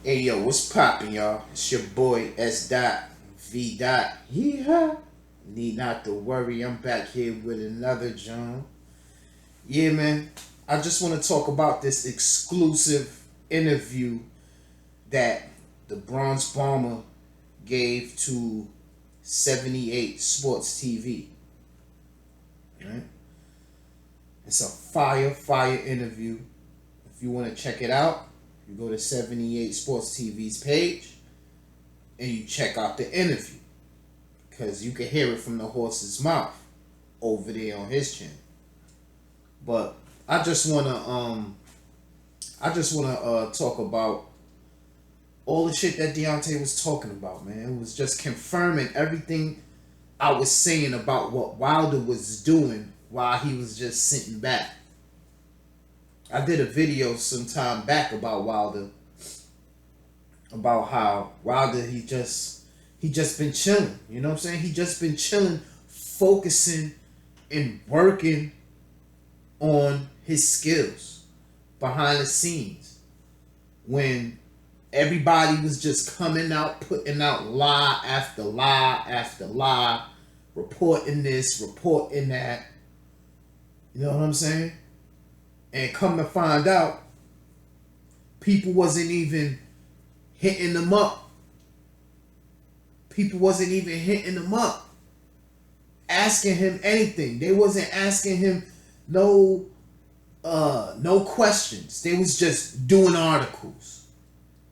Hey yo, what's poppin', y'all? It's your boy S. V. Yeah. Need not to worry, I'm back here with another John. Yeah, man. I just want to talk about this exclusive interview that the Bronze Bomber gave to 78 Sports TV. Right? It's a fire interview. If you want to check it out, you go to 78 Sports TV's page and you check out the interview because you can hear it from the horse's mouth over there on his channel. But I just wanna talk about all the shit that Deontay was talking about, man. It was just confirming everything I was saying about what Wilder was doing while he was just sitting back. I did a video some time back about Wilder, about how Wilder he just been chilling. You know what I'm saying? He just been chilling, focusing and working on his skills behind the scenes. When everybody was just coming out, putting out lie after lie after lie, reporting this, reporting that. You know what I'm saying? And come to find out, people wasn't even hitting them up. People wasn't even hitting him up, asking him anything. They wasn't asking him no questions. They was just doing articles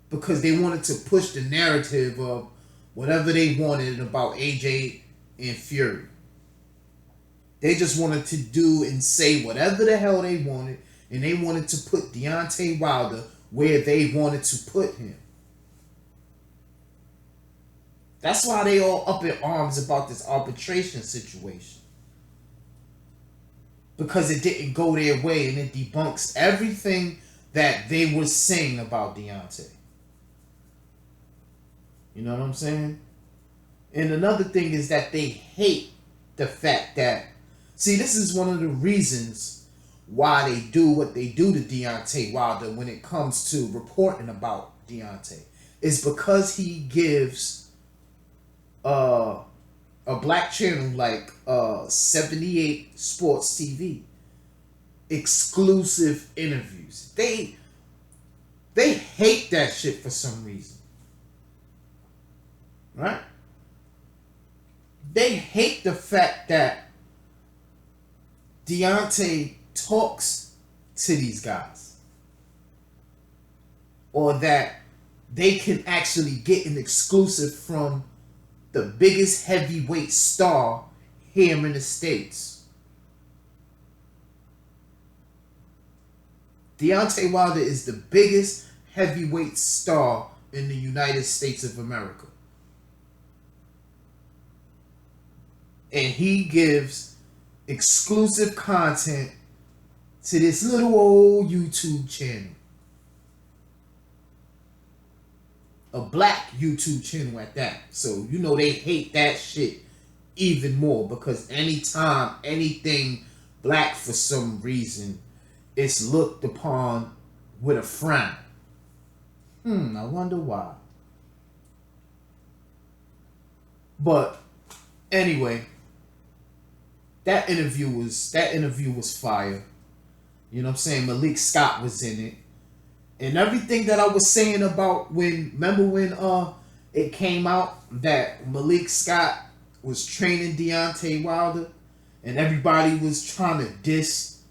because they wanted to push the narrative of whatever they wanted about AJ and Fury. They just wanted to do and say whatever the hell they wanted, and they wanted to put Deontay Wilder where they wanted to put him. That's why they all up in arms about this arbitration situation. Because it didn't go their way, and it debunks everything that they were saying about Deontay. You know what I'm saying? And another thing is that they hate the fact that, see, this is one of the reasons why they do what they do to Deontay Wilder when it comes to reporting about Deontay. Is because he gives a black channel like 78 Sports TV exclusive interviews. They hate that shit for some reason. Right? They hate the fact that Deontay talks to these guys, or that they can actually get an exclusive from the biggest heavyweight star here in the States. Deontay Wilder is the biggest heavyweight star in the United States of America. And he gives exclusive content to this little old YouTube channel. A black YouTube channel at that. So, you know, they hate that shit even more, because anytime anything black for some reason, it's looked upon with a frown. I wonder why. But anyway, that interview was fire. You know what I'm saying? Malik Scott was in it. And everything that I was saying about remember when it came out that Malik Scott was training Deontay Wilder and everybody was trying to diss.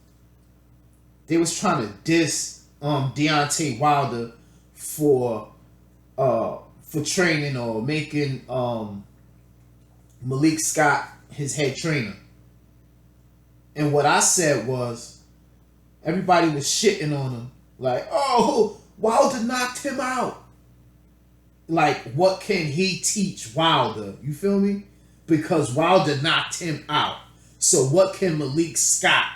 They was trying to diss Deontay Wilder for training or making Malik Scott his head trainer. And what I said was, everybody was shitting on him. Like, oh, Wilder knocked him out. Like, what can he teach Wilder? You feel me? Because Wilder knocked him out. So what can Malik Scott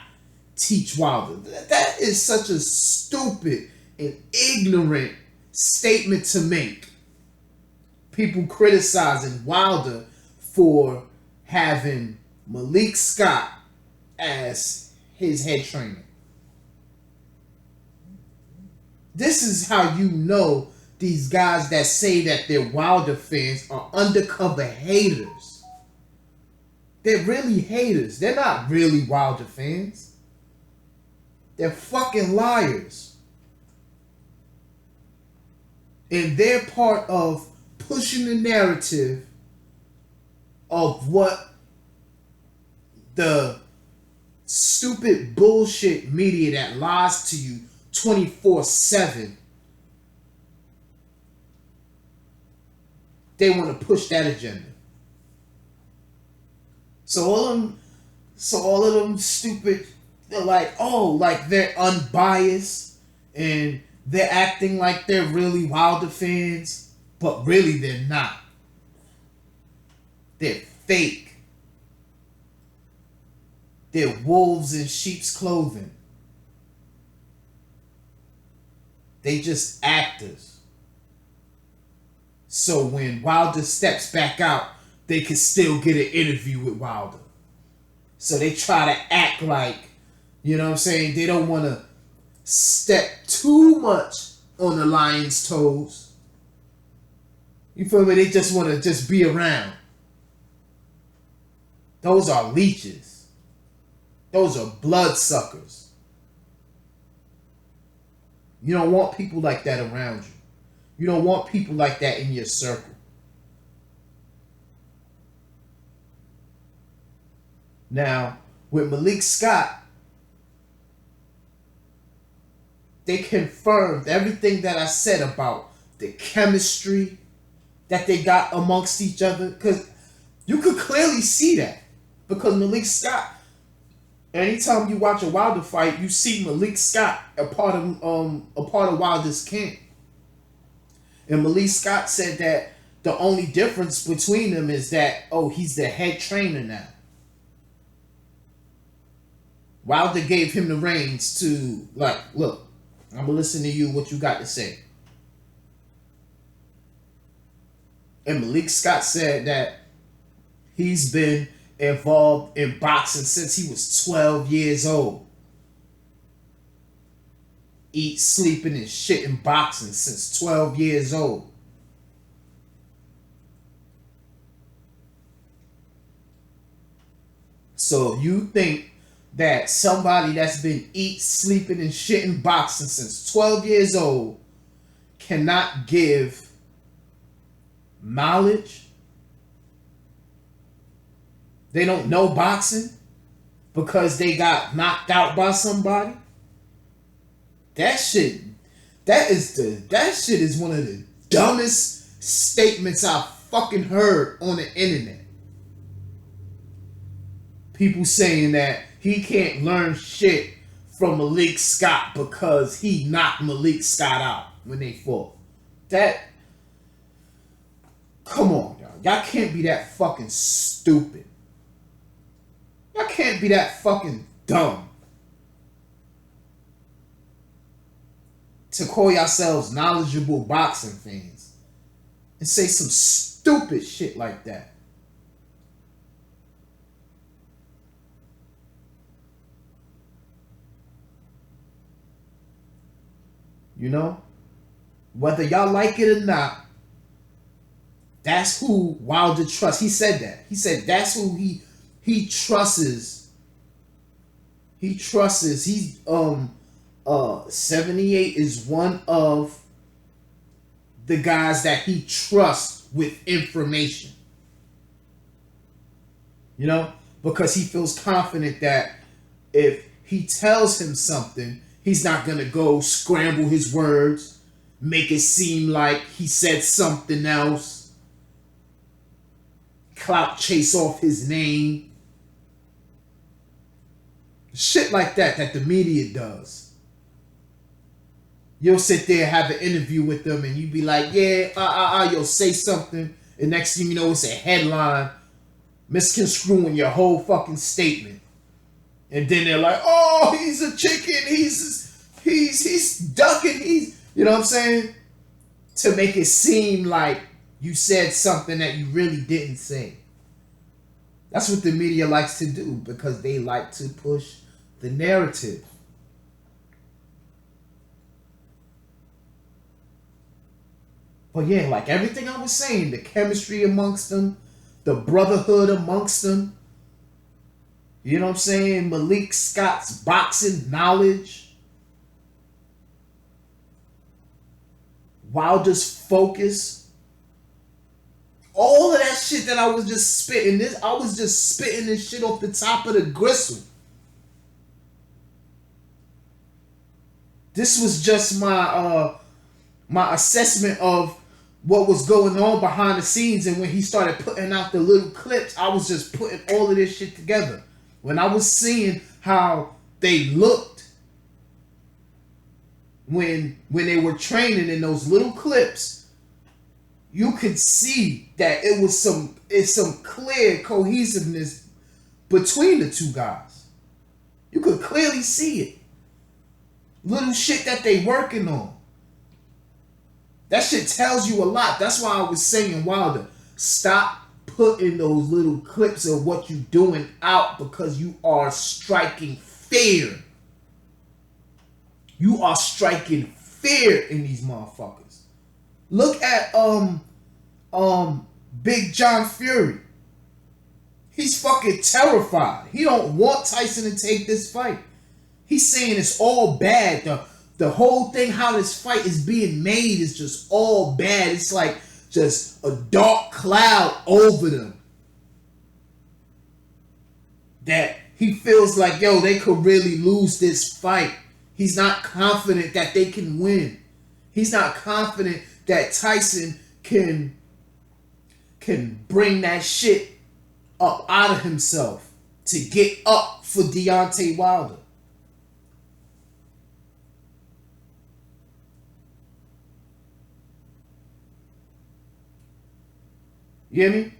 teach Wilder? That is such a stupid and ignorant statement to make. People criticizing Wilder for having Malik Scott as his head trainer. This is how you know these guys that say that they're Wilder fans are undercover haters. They're really haters. They're not really Wilder fans. They're fucking liars. And they're part of pushing the narrative of what the stupid bullshit media that lies to you 24/7. They want to push that agenda. So all of them stupid, they're like, oh, like they're unbiased and they're acting like they're really Wilder fans, but really they're not. They're fake. They're wolves in sheep's clothing. They just actors. So when Wilder steps back out, they can still get an interview with Wilder. So they try to act like, you know what I'm saying, they don't want to step too much on the lion's toes. You feel me? They just want to just be around. Those are leeches. Those are bloodsuckers. You don't want people like that around you. You don't want people like that in your circle. Now, with Malik Scott, they confirmed everything that I said about the chemistry that they got amongst each other. Because you could clearly see that. Because Malik Scott, anytime you watch a Wilder fight, you see Malik Scott a part of Wilder's camp. And Malik Scott said that the only difference between them is that, oh, he's the head trainer now. Wilder gave him the reins to, like, look, I'm going to listen to you, what you got to say. And Malik Scott said that he's been involved in boxing since he was 12 years old. Eat, sleeping, and shit in boxing since 12 years old. So you think that somebody that's been eat, sleeping, and shit in boxing since 12 years old cannot give knowledge? They don't know boxing because they got knocked out by somebody? That shit is one of the dumbest statements I've fucking heard on the internet. People saying that he can't learn shit from Malik Scott because he knocked Malik Scott out when they fought. Come on, y'all. Y'all can't be that fucking stupid. Y'all can't be that fucking dumb to call yourselves knowledgeable boxing fans and say some stupid shit like that. You know? Whether y'all like it or not, that's who Wilder trusts. He said that. He said that's who he trusts. He trusts. He's 78 is one of the guys that he trusts with information. You know? Because he feels confident that if he tells him something, he's not going to go scramble his words, make it seem like he said something else, clout chase off his name. Shit like that the media does. You'll sit there, have an interview with them, and you be like, yeah, you'll say something, and next thing you know, it's a headline misconstruing your whole fucking statement. And then they're like, oh, he's a chicken, he's ducking, you know what I'm saying? To make it seem like you said something that you really didn't say. That's what the media likes to do because they like to push the narrative. But yeah, like everything I was saying, the chemistry amongst them, the brotherhood amongst them. You know what I'm saying? Malik Scott's boxing knowledge. Wilder's focus. All of that shit that I was just spitting. I was just spitting this shit off the top of the gristle. This was just my assessment of what was going on behind the scenes. And when he started putting out the little clips, I was just putting all of this shit together. When I was seeing how they looked when they were training in those little clips, you could see that it was some clear cohesiveness between the two guys. You could clearly see it. Little shit that they working on. That shit tells you a lot. That's why I was saying, Wilder, stop putting those little clips of what you doing out, because you are striking fear. You are striking fear in these motherfuckers. Look at Big John Fury. He's fucking terrified. He don't want Tyson to take this fight. He's saying it's all bad. The whole thing, how this fight is being made, is just all bad. It's like just a dark cloud over them. That he feels like, yo, they could really lose this fight. He's not confident that they can win. He's not confident that Tyson can bring that shit up out of himself to get up for Deontay Wilder. You hear me?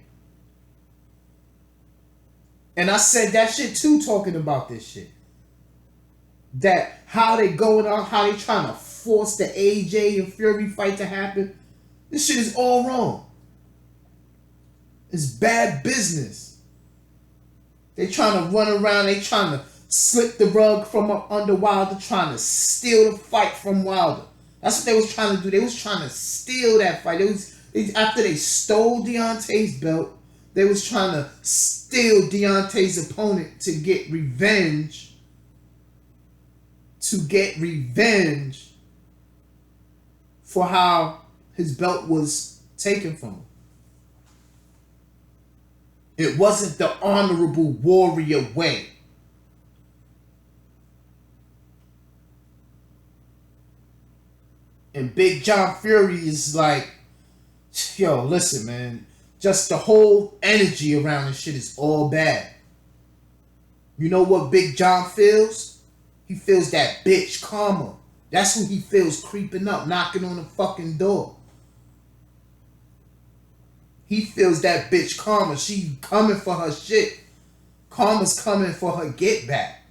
And I said that shit too, talking about this shit. That how they going on, how they trying to force the AJ and Fury fight to happen. This shit is all wrong. It's bad business. They trying to run around, they trying to slip the rug from up under Wilder, trying to steal the fight from Wilder. That's what they was trying to do. They was trying to steal that fight. After they stole Deontay's belt, they was trying to steal Deontay's opponent to get revenge. For how his belt was taken from him. It wasn't the honorable warrior way. And Big John Fury is like, yo, listen, man. Just the whole energy around this shit is all bad. You know what Big John feels? He feels that bitch karma. That's who he feels creeping up, knocking on the fucking door. He feels that bitch karma. She coming for her shit. Karma's coming for her get back.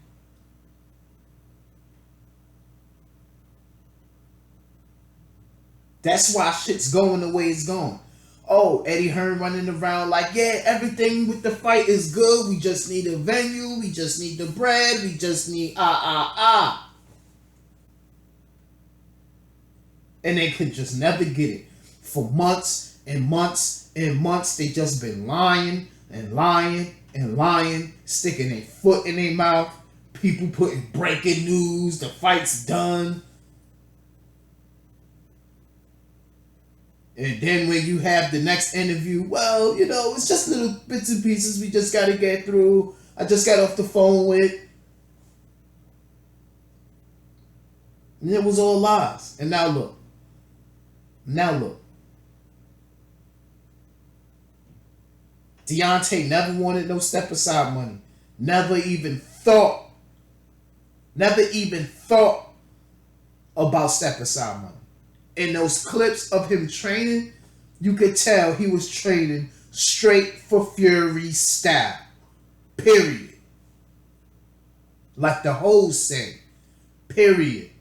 That's why shit's going the way it's going. Oh, Eddie Hearn running around like, yeah, everything with the fight is good. We just need a venue. We just need the bread. We just need And they could just never get it. For months and months and months, they just been lying and lying and lying, sticking their foot in their mouth. People putting breaking news, the fight's done. And then when you have the next interview, well, you know, it's just little bits and pieces we just got to get through. I just got off the phone with. And it was all lies. And now look. Deontay never wanted no step aside money. Never even thought about step aside money. In those clips of him training, you could tell he was training straight for Fury style. Period. Like the hoes say. Period.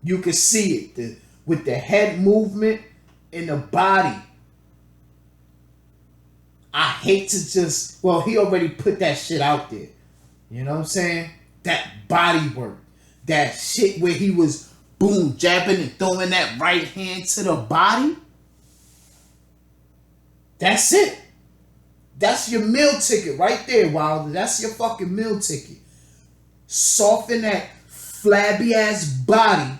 You could see it with the head movement and the body. I hate to just, well, he already put that shit out there. You know what I'm saying? That body work. That shit where he was boom, jabbing and throwing that right hand to the body. That's it. That's your meal ticket right there, Wilder. That's your fucking meal ticket. Soften that flabby ass body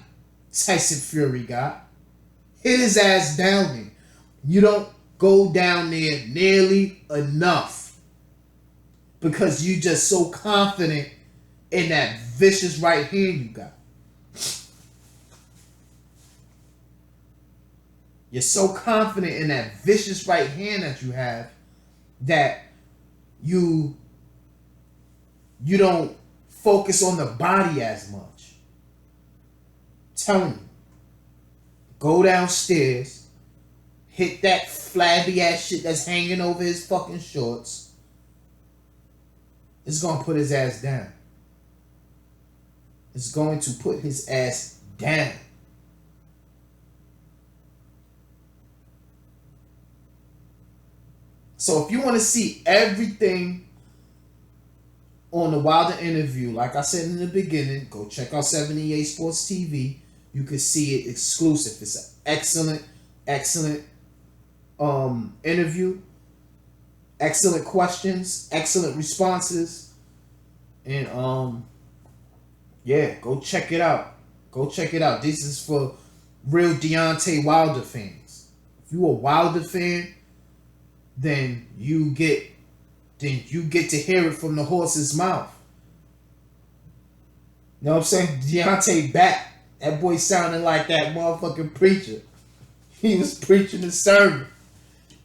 Tyson Fury got. Hit his ass down there. You don't go down there nearly enough because you just so confident in that vicious right hand you got. You're so confident in that vicious right hand that you have that you don't focus on the body as much. I'm telling you, go downstairs, hit that flabby ass shit that's hanging over his fucking shorts. It's gonna put his ass down. It's going to put his ass down. So if you want to see everything on the Wilder interview, like I said in the beginning, go check out 78 Sports TV. You can see it exclusive. It's an excellent interview. Excellent questions, excellent responses. And yeah, go check it out. Go check it out. This is for real Deontay Wilder fans. If you a Wilder fan, then you get to hear it from the horse's mouth. You know what I'm saying? Deontay back. That boy sounded like that motherfucking preacher. He was preaching the sermon.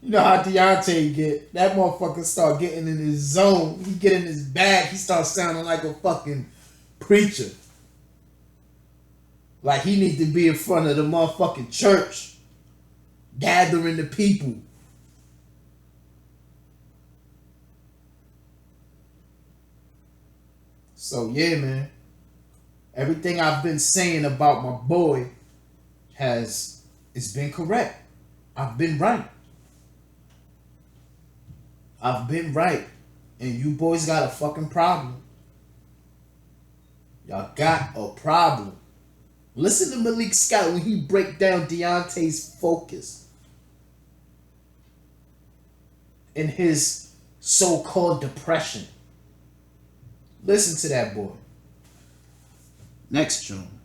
You know how Deontay get. That motherfucker start getting in his zone. He get in his bag. He starts sounding like a fucking preacher. Like he need to be in front of the motherfucking church. Gathering the people. So yeah, man. Everything I've been saying about my boy it's been correct. I've been right. I've been right. And you boys got a fucking problem. Y'all got a problem. Listen to Malik Scott when he break down Deontay's focus in his so-called depression. Listen to that boy. Next June.